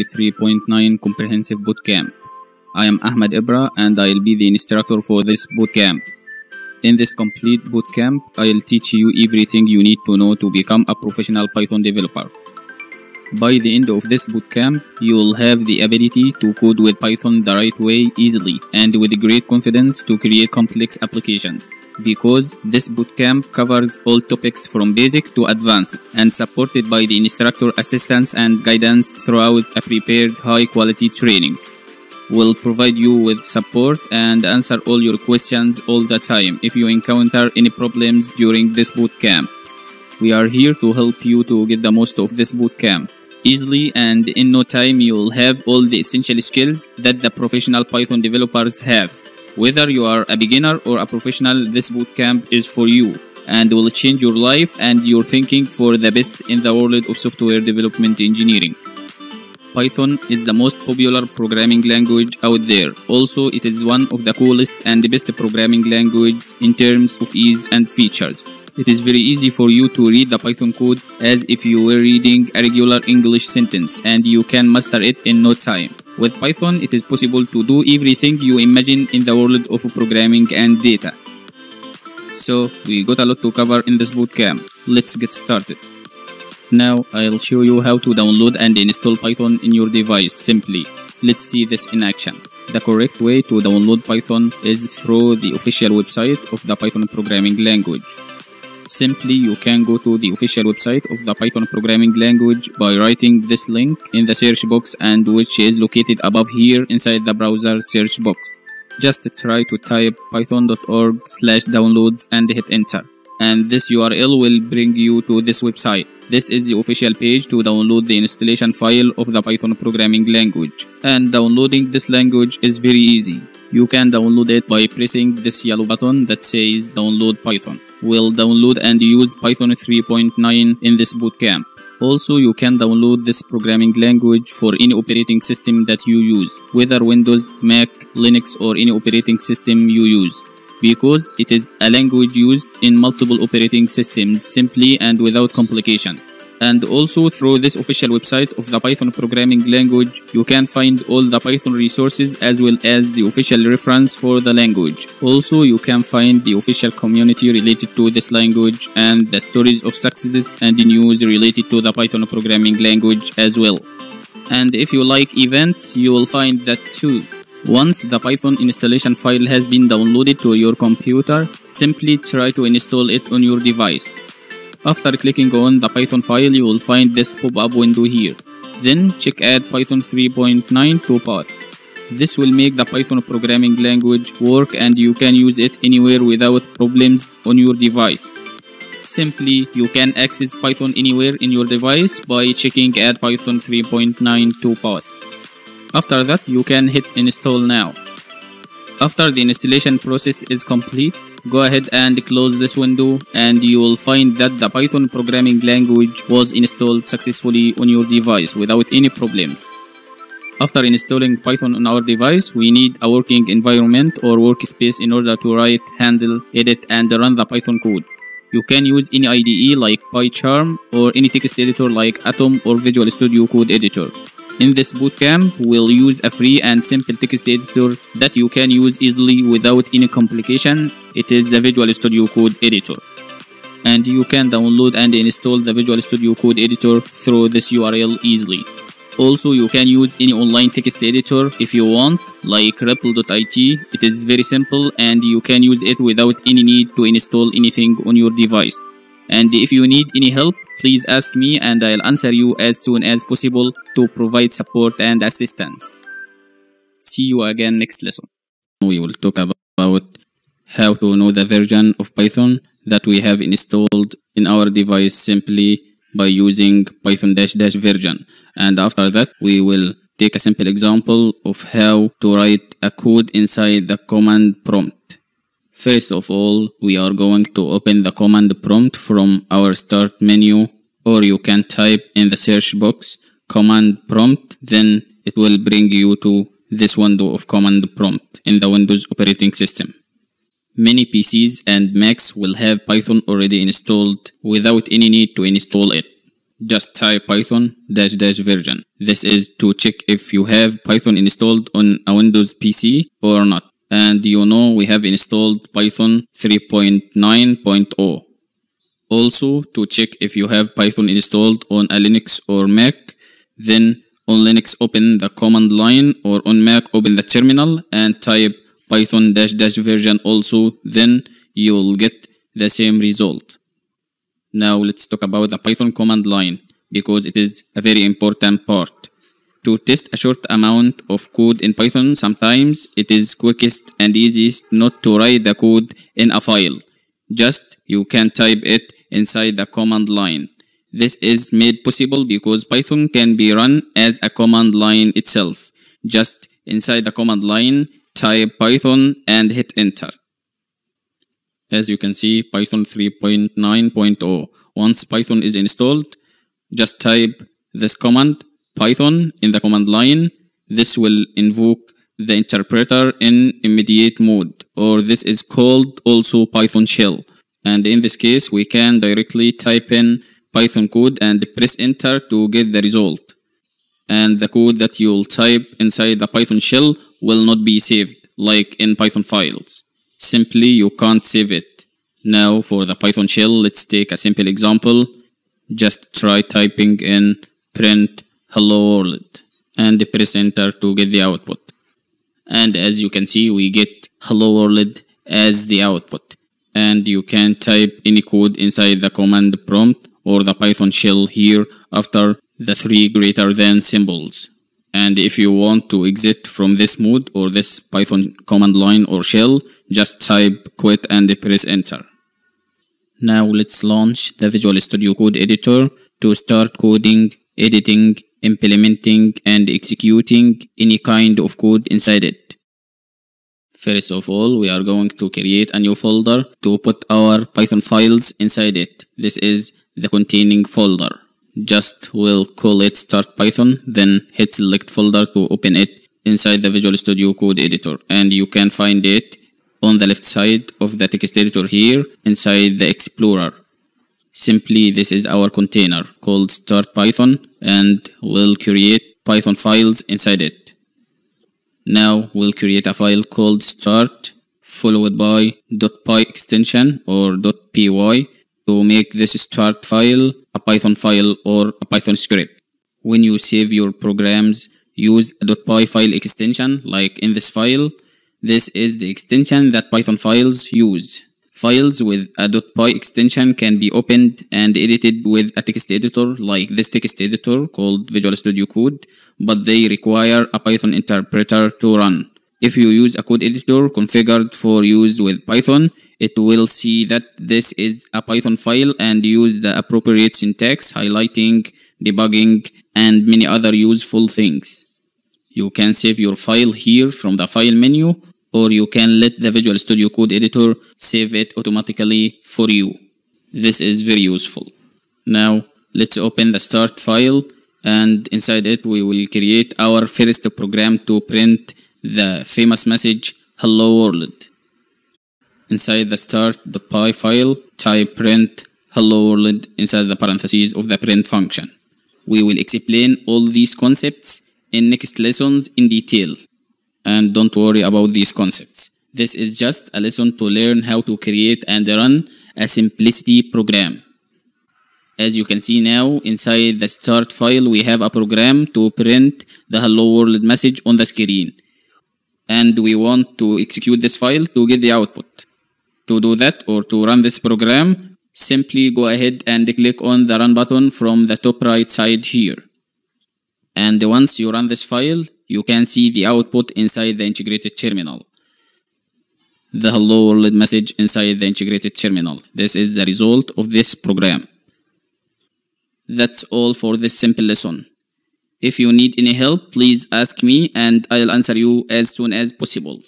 3.9 Comprehensive Bootcamp. I am Ahmed Ibra and I'll be the instructor for this bootcamp. In this complete bootcamp, I'll teach you everything you need to know to become a professional Python developer. By the end of this bootcamp, you will have the ability to code with Python the right way easily and with great confidence to create complex applications. Because this bootcamp covers all topics from basic to advanced and supported by the instructor assistance and guidance throughout a prepared high-quality training. We'll provide you with support and answer all your questions all the time if you encounter any problems during this bootcamp. We are here to help you to get the most of this bootcamp easily, and in no time you'll have all the essential skills that the professional Python developers have. Whether you are a beginner or a professional, this bootcamp is for you and will change your life and your thinking for the best in the world of software development engineering. Python is the most popular programming language out there. Also, it is one of the coolest and best programming languages in terms of ease and features. It is very easy for you to read the Python code as if you were reading a regular English sentence, and you can master it in no time. With Python, it is possible to do everything you imagine in the world of programming and data. So, we got a lot to cover in this bootcamp. Let's get started. Now, I'll show you how to download and install Python in your device simply. Let's see this in action. The correct way to download Python is through the official website of the Python programming language. Simply, you can go to the official website of the Python programming language by writing this link in the search box, and which is located above here inside the browser search box. Just try to type python.org/downloads and hit enter. And this URL will bring you to this website. This is the official page to download the installation file of the Python programming language. And downloading this language is very easy. You can download it by pressing this yellow button that says Download Python. We'll download and use Python 3.9 in this bootcamp. Also, you can download this programming language for any operating system that you use, whether Windows, Mac, Linux, or any operating system you use, because it is a language used in multiple operating systems simply and without complication. And also, through this official website of the Python programming language, you can find all the Python resources as well as the official reference for the language. Also, you can find the official community related to this language and the stories of successes and news related to the Python programming language as well. And if you like events, you will find that too. Once the Python installation file has been downloaded to your computer, simply try to install it on your device. After clicking on the Python file, you will find this pop-up window here. Then check Add Python 3.9 to path. This will make the Python programming language work and you can use it anywhere without problems on your device. Simply, you can access Python anywhere in your device by checking Add Python 3.9 to path. After that, you can hit Install Now. After the installation process is complete, go ahead and close this window and you will find that the Python programming language was installed successfully on your device without any problems. After installing Python on our device, we need a working environment or workspace in order to write, handle, edit, and run the Python code. You can use any IDE like PyCharm or any text editor like Atom or Visual Studio Code Editor. In this bootcamp, we'll use a free and simple text editor that you can use easily without any complication. It is the Visual Studio Code Editor. And you can download and install the Visual Studio Code Editor through this URL easily. Also, you can use any online text editor if you want, like REPL.it. It is very simple and you can use it without any need to install anything on your device. And if you need any help, please ask me and I'll answer you as soon as possible to provide support and assistance. See you again next lesson. We will talk about how to know the version of Python that we have installed in our device simply by using python-version. And after that, we will take a simple example of how to write a code inside the command prompt. First of all, we are going to open the command prompt from our start menu, or you can type in the search box command prompt, then it will bring you to this window of command prompt in the Windows operating system. Many PCs and Macs will have Python already installed without any need to install it. just type python -- version. This is to check if you have Python installed on a Windows PC or not. And you know we have installed Python 3.9.0. Also, to check if you have Python installed on a Linux or Mac, then on Linux open the command line, or on Mac open the terminal and type python -- version also, then you will get the same result. Now let's talk about the Python command line, because it is a very important part. To test a short amount of code in Python, sometimes it is quickest and easiest not to write the code in a file. Just you can type it inside the command line. This is made possible because Python can be run as a command line itself. Just inside the command line, type Python and hit enter. As you can see, Python 3.9.0. Once Python is installed, just type this command, Python, in the command line. This will invoke the interpreter in immediate mode, or this is called also Python shell. And in this case, we can directly type in Python code and press enter to get the result. And the code that you'll type inside the Python shell will not be saved like in Python files. Simply you can't save it. Now for the Python shell, let's take a simple example. Just try typing in print hello world and press enter to get the output. And as you can see, we get hello world as the output. And you can type any code inside the command prompt or the Python shell here after the 3 greater than symbols. And if you want to exit from this mode or this Python command line or shell, just type quit and press enter. Now let's launch the Visual Studio Code Editor to start coding, editing, implementing, and executing any kind of code inside it. First of all, we are going to create a new folder to put our Python files inside it. This is the containing folder. Just we'll call it start Python, then hit select folder to open it inside the Visual Studio Code Editor, and you can find it on the left side of the text editor here inside the Explorer. Simply this is our container called start Python, and we'll create Python files inside it. Now we'll create a file called start followed by .py extension or .py to make this start file a Python file or a Python script. When you save your programs, use a .py file extension like in this file. This is the extension that Python files use. Files with a .py extension can be opened and edited with a text editor like this text editor called Visual Studio Code, but they require a Python interpreter to run. If you use a code editor configured for use with Python, it will see that this is a Python file and use the appropriate syntax, highlighting, debugging, and many other useful things. You can save your file here from the file menu, or you can let the Visual Studio Code Editor save it automatically for you. This is very useful. Now let's open the start file, and inside it we will create our first program to print the famous message hello world. Inside the start.py file, type print hello world inside the parentheses of the print function. We will explain all these concepts in next lessons in detail. And don't worry about these concepts. This is just a lesson to learn how to create and run a simplicity program. As you can see now, inside the start file, we have a program to print the hello world message on the screen. And we want to execute this file to get the output. To do that, or to run this program, simply go ahead and click on the run button from the top right side here. And once you run this file, you can see the output inside the integrated terminal. The hello world message inside the integrated terminal. This is the result of this program. That's all for this simple lesson. If you need any help, please ask me and I'll answer you as soon as possible.